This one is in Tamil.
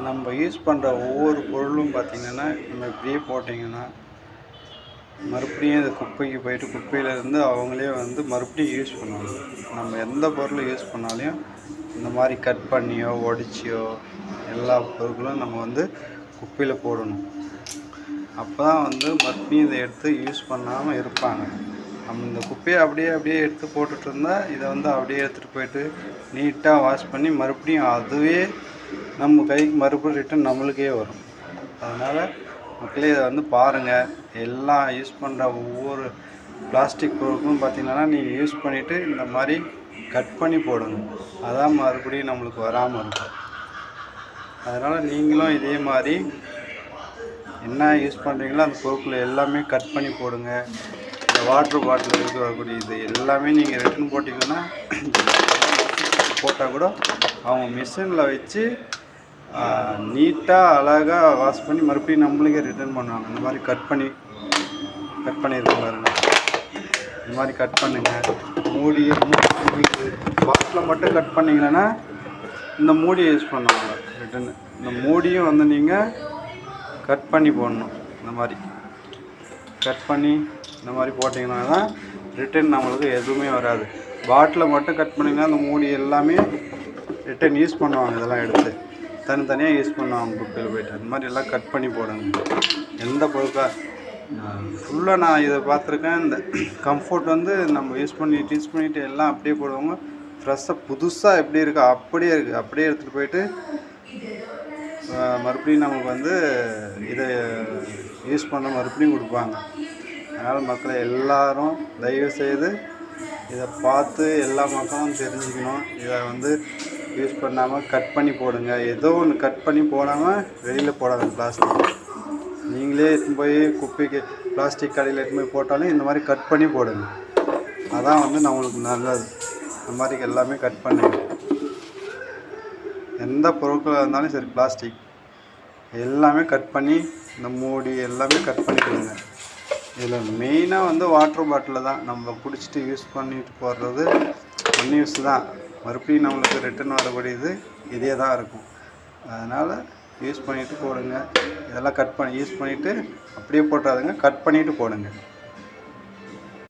நம்ம யூஸ் பண்ணுற ஒவ்வொரு பொருளும் பார்த்திங்கன்னா நம்ம இப்படியே போட்டிங்கன்னா மறுபடியும் இந்த குப்பைக்கு போயிட்டு குப்பையிலேருந்து அவங்களே வந்து மறுபடியும் யூஸ் பண்ணுவாங்க. நம்ம எந்த பொருள் யூஸ் பண்ணாலையும் இந்த மாதிரி கட் பண்ணியோ உடச்சியோ எல்லா பொருட்களும் நம்ம வந்து குப்பையில் போடணும். அப்போ தான் வந்து மறுபடியும் இதை எடுத்து யூஸ் பண்ணாமல் இருப்பாங்க. நம்ம இந்த குப்பையை அப்படியே எடுத்து போட்டுட்டு இருந்தால் இதை வந்து அப்படியே எடுத்துகிட்டு போயிட்டு நீட்டாக வாஷ் பண்ணி மறுபடியும் அதுவே நம்ம கைக்கு மறுபடியும் ரிட்டன் நம்மளுக்கே வரும். அதனால் மக்களே இதை வந்து பாருங்கள். எல்லாம் யூஸ் பண்ணுற ஒவ்வொரு பிளாஸ்டிக் பொருட்களும் பார்த்திங்கன்னா நீங்கள் யூஸ் பண்ணிவிட்டு இந்த மாதிரி கட் பண்ணி போடுங்க. அதான் மறுபடியும் நம்மளுக்கு வராமல் இருக்கும். அதனால் நீங்களும் இதே மாதிரி என்ன யூஸ் பண்ணுறீங்களோ அந்த பொருட்களை எல்லாமே கட் பண்ணி போடுங்க. இந்த வாட்ரு பாட்டில் இருந்து வரக்கூடிய இது எல்லாமே நீங்கள் ரிட்டன் போட்டிங்கன்னா போட்டால் கூட அவங்க மிஷினில் வச்சு நீட்டாக அழகாக வாஷ் பண்ணி மறுபடியும் நம்மளுக்கே ரிட்டர்ன் பண்ணுவாங்க. இந்த மாதிரி கட் பண்ணியிருக்க பாருங்க. இந்த மாதிரி கட் பண்ணுங்கள். மூடி பாட்டில் மட்டும் கட் பண்ணிங்கன்னா இந்த மூடியை யூஸ் பண்ணுவாங்க ரிட்டர்னு. இந்த மூடியும் வந்து நீங்கள் கட் பண்ணி போடணும். இந்த மாதிரி கட் பண்ணி இந்த மாதிரி போட்டிங்கன்னா தான் ரிட்டன் நம்மளுக்கு எதுவுமே வராது. பாட்டில் மட்டும் கட் பண்ணிங்கன்னா அந்த மூடி எல்லாமே ரிட்டன் யூஸ் பண்ணுவாங்க. இதெல்லாம் எடுத்து தனித்தனியாக யூஸ் பண்ணுவாங்க குப்பையில் போய்ட்டு. அந்த மாதிரி எல்லாம் கட் பண்ணி போடுங்க. எந்த பொருட்கள் ஃபுல்லாக நான் இதை பார்த்துருக்கேன். இந்த கம்ஃபர்ட் வந்து நம்ம யூஸ் பண்ணிவிட்டு எல்லாம் அப்படியே போடுவாங்க. ஃப்ரெஷ்ஷாக புதுசாக எப்படி இருக்கோ அப்படியே இருக்குது. அப்படியே எடுத்துகிட்டு போயிட்டு மறுபடியும் நமக்கு வந்து இதை யூஸ் பண்ண மறுபடியும் கொடுப்பாங்க. அதனால் மக்களை எல்லோரும் தயவுசெய்து இதை பார்த்து எல்லா மக்களும் தெரிஞ்சுக்கணும். இதை வந்து யூஸ் பண்ணாமல் கட் பண்ணி போடுங்க. ஏதோ ஒன்று கட் பண்ணி போடாமல் வெளியில் போடாது. பிளாஸ்டிக் நீங்களே எடுத்துன்னு போய் குப்பைக்கு பிளாஸ்டிக் கடையில் எடுத்துன்னு போய் போட்டாலும் இந்த மாதிரி கட் பண்ணி போடுங்க. அதான் வந்து நம்மளுக்கு நல்லது. இந்த மாதிரி எல்லாமே கட் பண்ணுங்க. எந்த பொருட்களாக இருந்தாலும் சரி பிளாஸ்டிக் எல்லாமே கட் பண்ணி இந்த மூடி எல்லாமே கட் பண்ணி கொடுங்க. இதில் மெயினாக வந்து வாட்டர் பாட்டில் தான் நம்ம குடிச்சிட்டு யூஸ் பண்ணிட்டு போடுறது ஒன் யூஸ் தான். மறுபடியும் நம்மளுக்கு ரிட்டன் வரக்கூடியது இதே தான் இருக்கும். அதனால் யூஸ் பண்ணிவிட்டு போடுங்க. இதெல்லாம் யூஸ் பண்ணிவிட்டு அப்படியே போட்டாதுங்க, கட் பண்ணிவிட்டு போடுங்க.